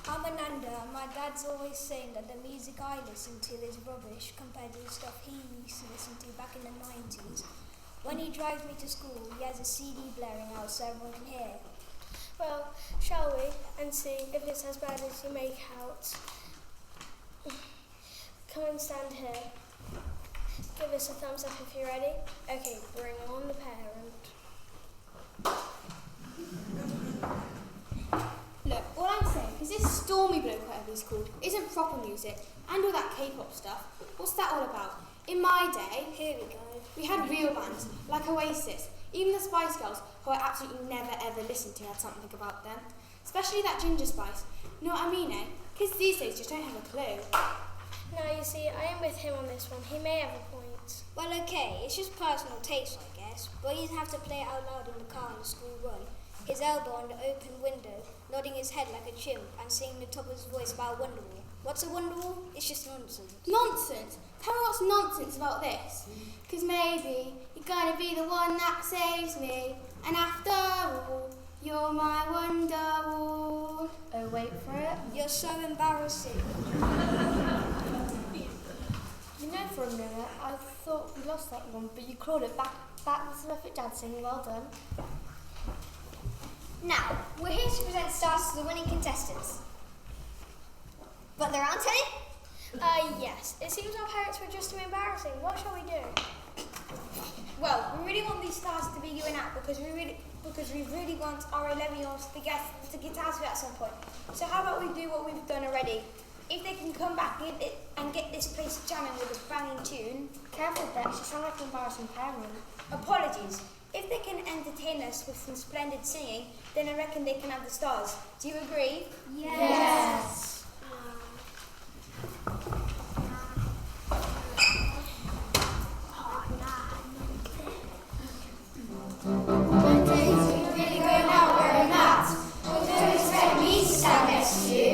L: I'm Ananda. My dad's always saying that the music I listen to is rubbish compared to the stuff he used to listen to back in the 90s. When he drives me to school, he has a CD blaring out so everyone can hear.
O: Well, shall we? And see if it's as bad as you make out. Come and stand here. Give us a thumbs up if you're ready. Okay, bring on the parent.
L: Look, all I'm saying is this Stormy Bloke, whatever he's called, isn't proper music, and all that K-pop stuff. What's that all about? In my day,
O: here we go.
L: We had real bands, like Oasis. Even the Spice Girls, who I absolutely never ever listened to, had something about them. Especially that Ginger Spice. You know what I mean, eh? Kids these days just don't have a clue.
O: Now, you see, I am with him on this one. He may have a point.
L: Well, okay, it's just personal taste, I guess, but he doesn't have to play it out loud in the car on the school run. His elbow on the open window, nodding his head like a chimp and singing the top of his voice about Wonderwall. What's a Wonderwall? It's just nonsense.
O: Nonsense? Tell me what's nonsense about this. Because maybe you're going to be the one that saves me. And after all, you're my Wonderwall.
M: Oh, wait for it.
L: You're so embarrassing.
M: You know, for a minute, I thought we lost that one, but you clawed it back with terrific dancing. Well done.
B: Now, we're here to present stars to the winning contestants. But there aren't any?
O: Yes. It seems our parents were just too embarrassing. What shall we do?
C: Well, we really want these stars to be going out because we really want our 11-year-olds to get out of it at some point. So how about we do what we've done already? If they can come back and get this place jamming with a banging tune.
M: Careful, Bex, you sound like an embarrassing parent.
C: Apologies. If they can entertain us with some splendid singing, then I reckon they can have the stars. Do you agree?
O: Yes.
I: Really going out wearing that. Well, don't expect me to stand next to you.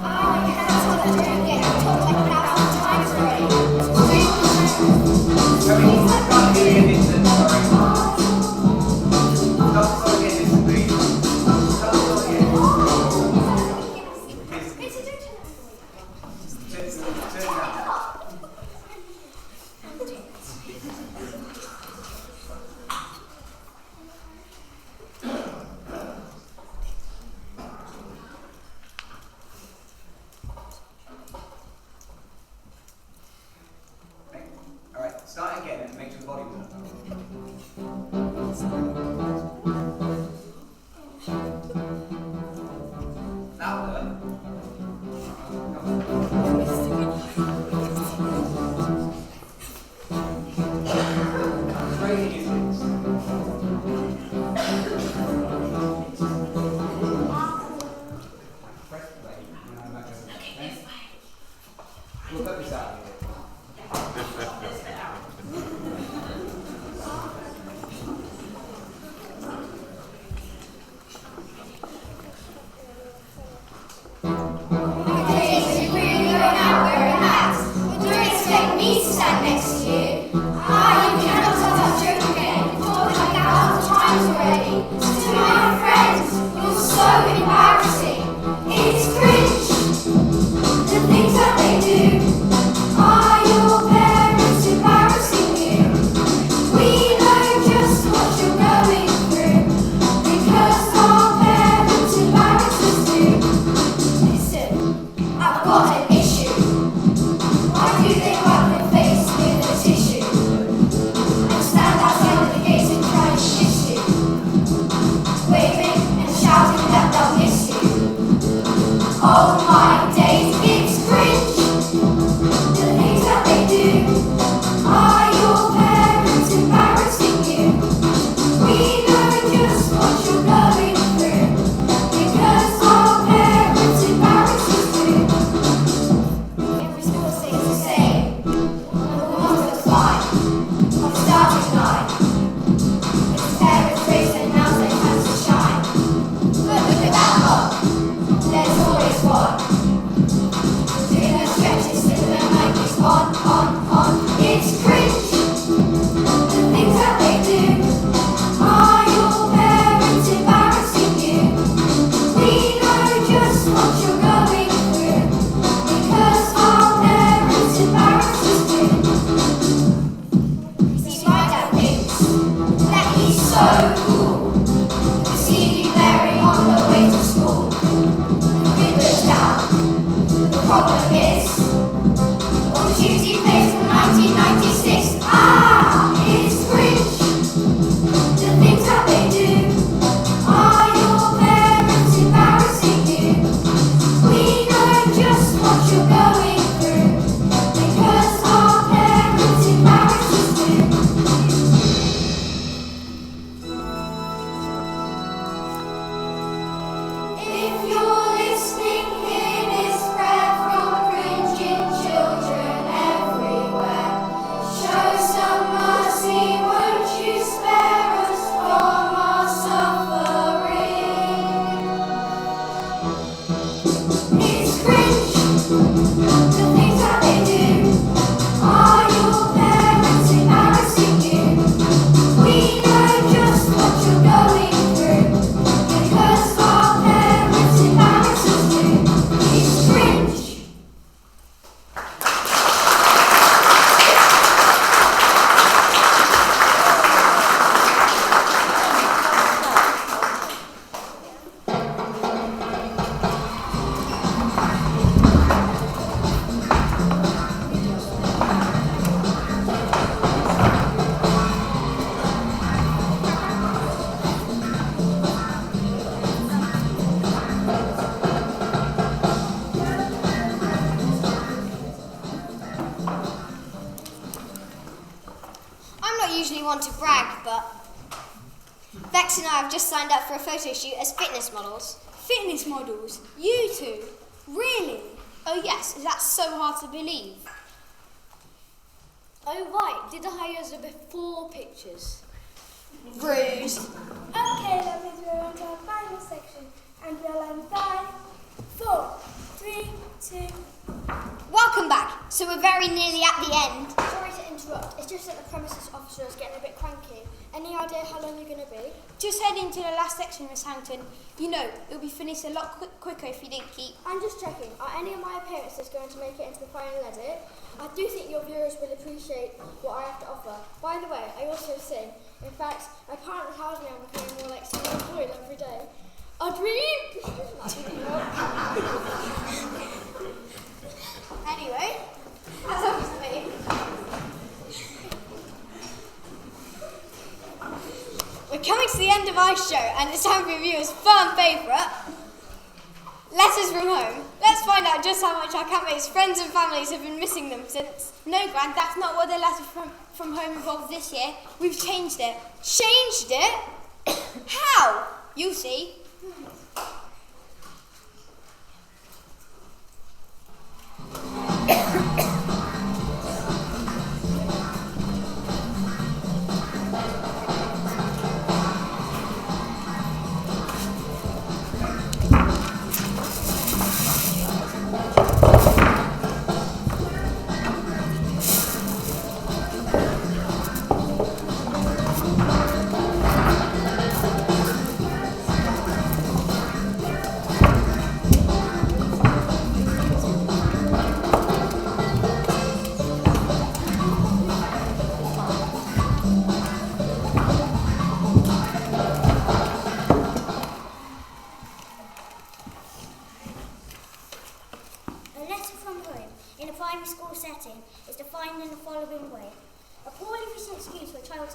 I: I can't stop the drink it. I've talked like 1,000 times already.
P: Alright, start again and make sure the body moves. Louder. We'll cut this out.
I: Starting line. It's a pair of trays and now they have to shine.
B: usually one to brag, but Vex and I have just signed up for a photo shoot as fitness models.
C: Fitness models? You two? Really? Oh yes, that's so hard to believe.
O: Oh right, did the hires the before pictures?
B: Rude.
I: Okay, that means we're on to our final section. And we're on 5, 4, 3, 2.
B: Welcome back. So we're very nearly at the end.
O: Sorry to interrupt, it's just that the premises officer is getting a bit cranky. Any idea how long you're going to be?
C: Just heading to the last section, Miss Hampton. You know, it'll be finished a lot quicker if you didn't keep...
O: I'm just checking, are any of my appearances going to make it into the final edit? I do think your viewers will appreciate what I have to offer. By the way, I also sing. In fact, my partner tells me I'm becoming more like Simon Boyle every day. A dream!
B: Anyway, that's obviously. We're coming to the end of our show, and it's time for your viewers' firm favourite, Letters from Home. Let's find out just how much our campmates' friends and families have been missing them since.
C: No, Gran, that's not what the Letters from Home involves this year. We've changed it.
B: Changed it? How?
C: You'll see.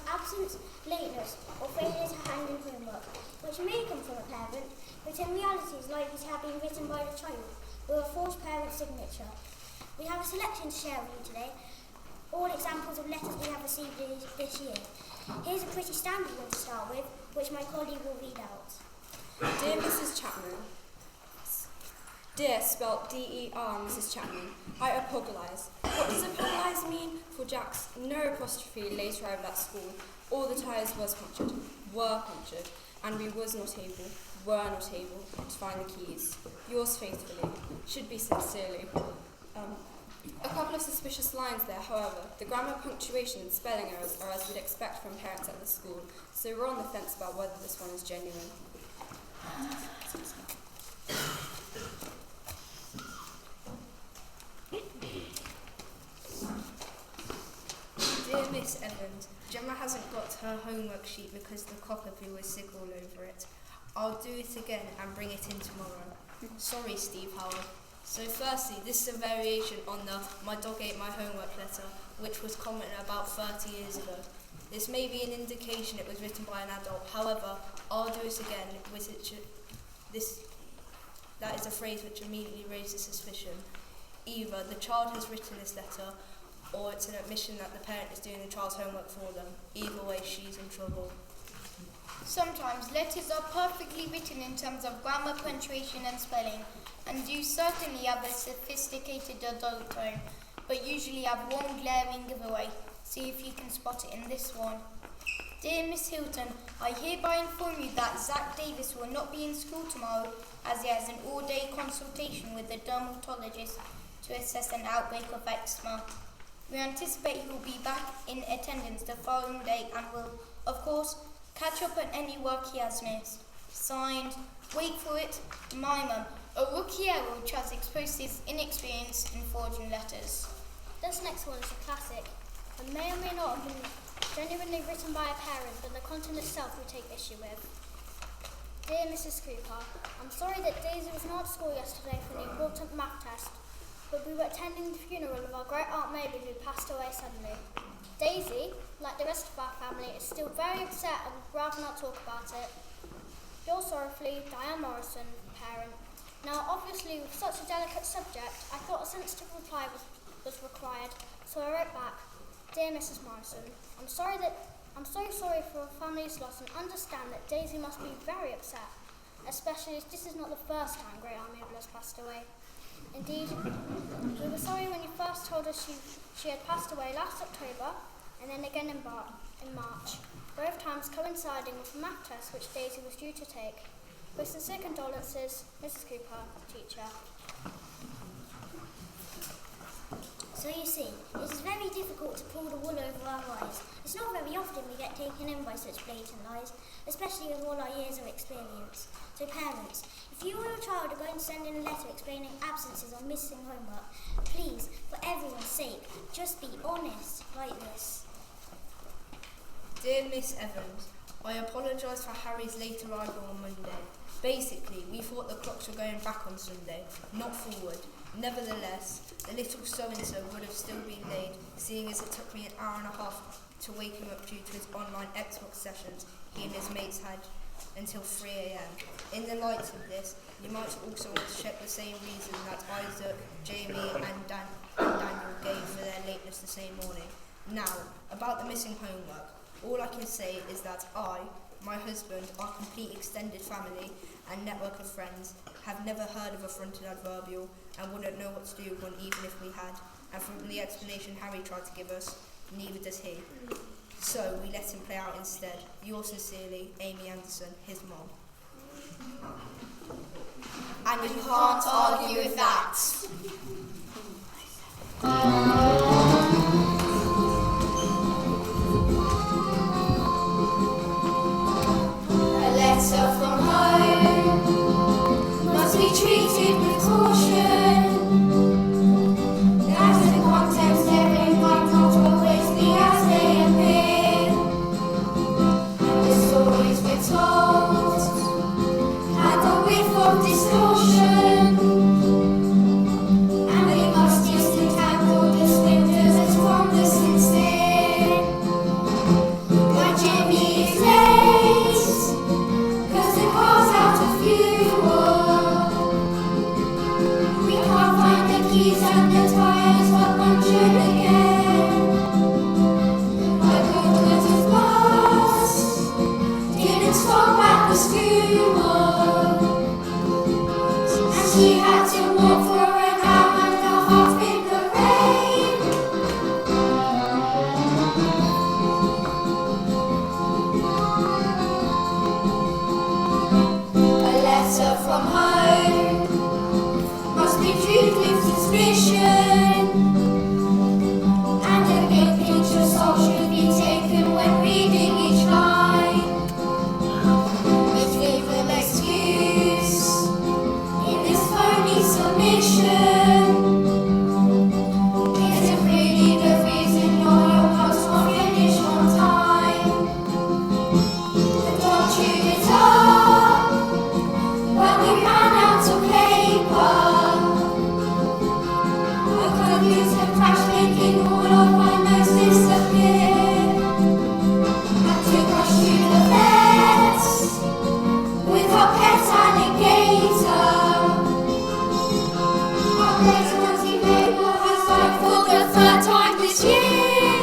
F: Absence, lateness, or failure to hand in homework, which may come from a parent, but in reality is likely to have been written by the child with a forced parent signature. We have a selection to share with you today, all examples of letters we have received this year. Here's a pretty standard one to start with, which my colleague will read out.
J: Dear Mrs. Chapman, Dear, spelt D-E-R, Mrs. Chapman, I apologise. What does apologise mean? For Jack's no apostrophe later arrived at school. All the tyres were punctured, and we were not able to find the keys. Yours faithfully, should be sincerely. A couple of suspicious lines there, however. The grammar, punctuation, and spelling errors are as we'd expect from parents at the school, so we're on the fence about whether this one is genuine.
Q: Dear Miss Evans, Gemma hasn't got her homework sheet because the cockapoo was sick all over it. I'll do it again and bring it in tomorrow. Sorry, Steve Howard. So firstly, this is a variation on the "my dog ate my homework" letter, which was commented about 30 years ago. This may be an indication it was written by an adult. However, I'll do it again, that is a phrase which immediately raises suspicion. Either the child has written this letter, or it's an admission that the parent is doing the child's homework for them. Either way, she's in trouble.
C: Sometimes letters are perfectly written in terms of grammar, punctuation and spelling, and do certainly have a sophisticated adult tone, but usually have one glaring giveaway. See if you can spot it in this one. Dear Miss Hilton, I hereby inform you that Zach Davis will not be in school tomorrow as he has an all-day consultation with the dermatologist to assess an outbreak of eczema. We anticipate he will be back in attendance the following day and will, of course, catch up on any work he has missed. Signed, wait for it, my mum, a rookie error which has exposed his inexperience in forging letters.
F: This next one is a classic, and may or may not have been genuinely written by a parent, but the content itself we take issue with. Dear Mrs. Cooper, I'm sorry that Daisy was not at school yesterday for the important math test, but we were attending the funeral of our great Aunt Maylie who passed away suddenly. Daisy, like the rest of our family, is still very upset and would rather not talk about it. Yours sorrowfully, Diane Morrison, parent. Now, obviously, with such a delicate subject, I thought a sensitive reply was required, so I wrote back, Dear Mrs. Morrison, I'm sorry that I'm so sorry for your family's loss and understand that Daisy must be very upset, especially as this is not the first time Great Aunt Mabel has passed away. Indeed, we were sorry when you first told us she had passed away last October and then again in March, both times coinciding with the math test which Daisy was due to take. With sincere condolences, Mrs. Cooper, teacher.
R: So you see, it is very difficult to pull the wool over our eyes. It's not very often we get taken in by such blatant lies, especially with all our years of experience. So parents, if you or your child are going to send in a letter explaining absences or missing homework, please, for everyone's sake, just be honest like this.
Q: Dear Miss Evans, I apologise for Harry's late arrival on Monday. Basically, we thought the clocks were going back on Sunday, not forward. Nevertheless, the little so-and-so would have still been late, seeing as it took me an hour and a half to wake him up due to his online Xbox sessions he and his mates had until 3 a.m. In the light of this, you might also want to check the same reason that Isaac, Jamie and Daniel gave for their lateness the same morning. Now, about the missing homework, all I can say is that I, my husband, our complete extended family and network of friends have never heard of a fronted adverbial and wouldn't know what to do one even if we had. And from the explanation Harry tried to give us, neither does he. So we let him play out instead. Yours sincerely, Amy Anderson, his mom.
B: And you can't argue with that. A letter from home must be treated with caution, as the contents therein might not always be as they appear. The stories we're told had a whiff of distortion, and we must just entangle the splinters as from the sincere. My Jimmy is late, 'cause the car's out of fuel. We can't find the keys and the tires got punctured again. My good little bus didn't stop at the school, and she had to walk for an hour and a half in the rain. A letter from home must be viewed with suspicion, and a big pinch of salt should be taken when reading each line. With little excuse in this phony submission, isn't really the reason your bus won't finish on time. But don't chew it up when we ran out of paper. I could use a crash making all of my notes disappear. Had to rush to the vet with our pet alligator. Our great Auntie Mabel has died for the 3rd time this year.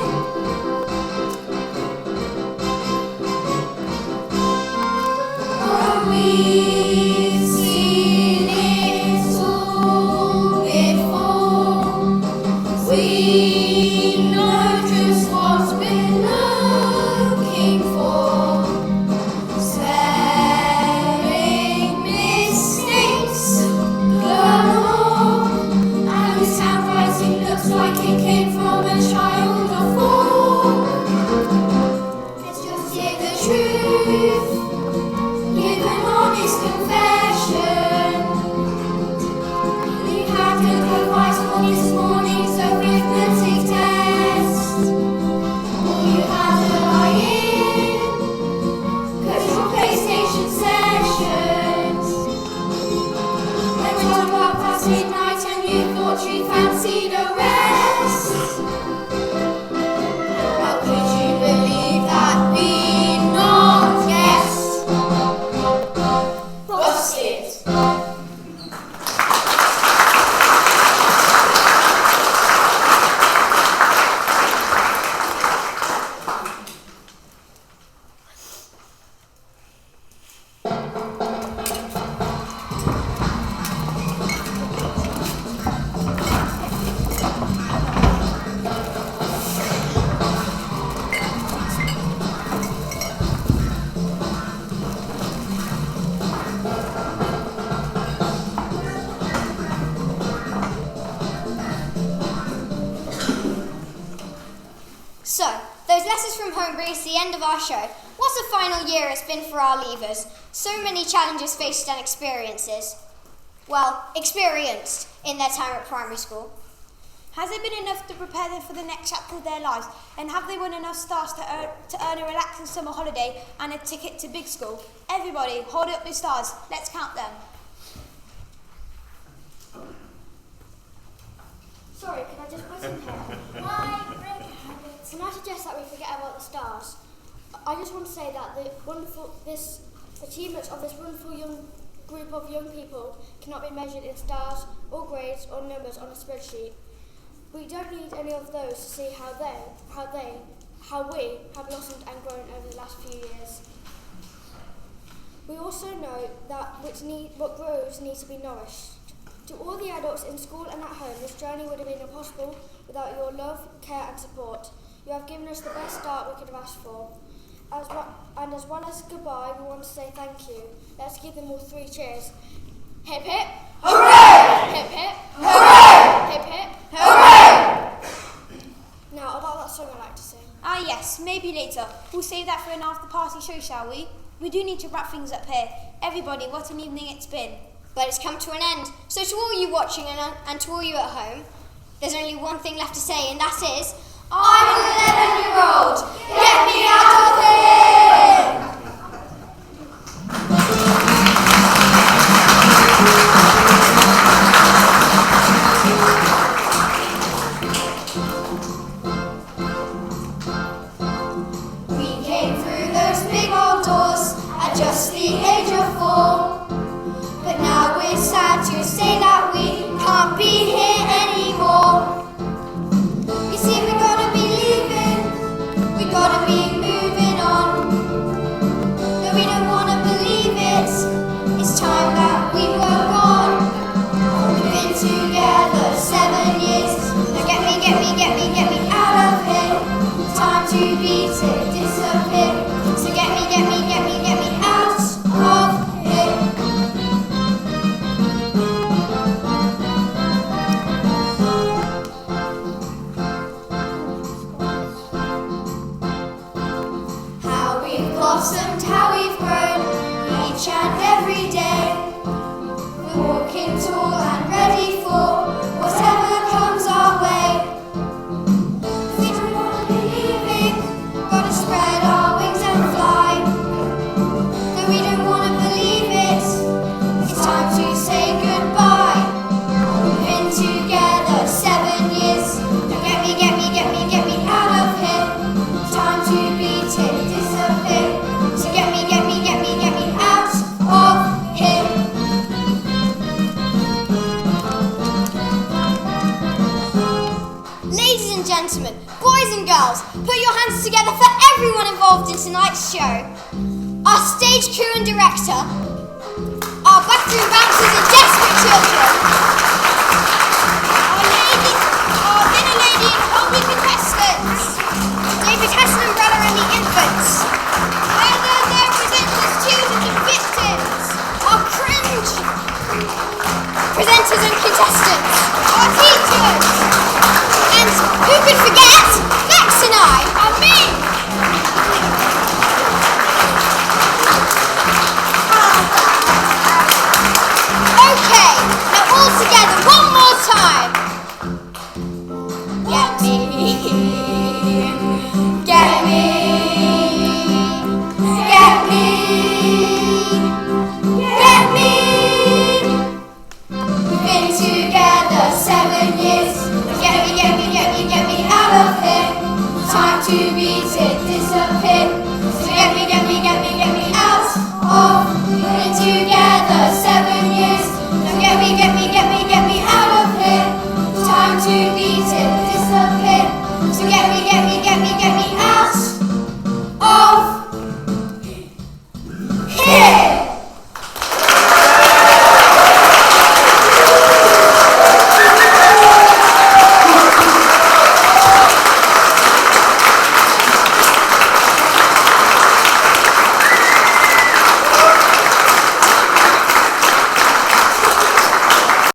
B: Oh, we've seen it all before. We know just what we're looking for. Spelling mistakes galore, and this handwriting looks like it came from a child of 4. Let's just hear the truth, give an honest confession. You had to revise for this morning's arithmetic test. So, those letters from home bring us to the end of our show. What a final year it's been for our leavers. So many challenges faced and experienced in their time at primary school.
C: Has it been enough to prepare them for the next chapter of their lives? And have they won enough stars to earn a relaxing summer holiday and a ticket to big school? Everybody, hold up your stars. Let's count them.
D: Sorry, can I just put in here? Can I suggest that we forget about the stars? I just want to say that this achievements of this wonderful young group of young people cannot be measured in stars or grades or numbers on a spreadsheet. We don't need any of those to see how we have blossomed and grown over the last few years. We also know that what grows needs to be nourished. To all the adults in school and at home, this journey would have been impossible without your love, care and support. You have given us the best start we could have asked for. As well as goodbye, we want to say thank you. Let's give them all 3 cheers. Hip hip! Hooray! Hip hip! Hooray! Hip hip! Hooray! Now, about that song I like to sing.
C: Ah yes, maybe later. We'll save that for an after-party show, shall we? We do need to wrap things up here. Everybody, what an evening it's been.
B: But it's come to an end. So to all you watching and to all you at home, there's only one thing left to say, and that is, I'm an 11-year-old. Get me out of here! We came through those big old doors at just the age of 4. But now we're sad to say that we can't be here anymore. You see, we gotta be leaving, we gotta be moving on. No, we don't wanna believe it, it's time that we were gone. We've been together 7 years, now get me out of here. Time to beat it, disappear. So get me out of here. Blossomed, how we've grown each and every day. We're walking tall and ready for whatever comes our way. We don't want to be leaving, gotta spread our wings and fly. No, we don't want to believe it, it's time to say goodbye. We've been together 7 years, now get me out of here. Time to beat it, disappear. So get me out of here. Ladies and gentlemen, boys and girls, put your hands together for everyone involved in tonight's show. Our stage crew and director, our bathroom bouncers and desperate children, our dinner lady and hungry contestants, David Heston Umbrella and the infants, their presenters, children and victims, our cringe presenters and contestants, our teachers, and who could forget Max and I, and me. Okay, now all together one more time. Get me out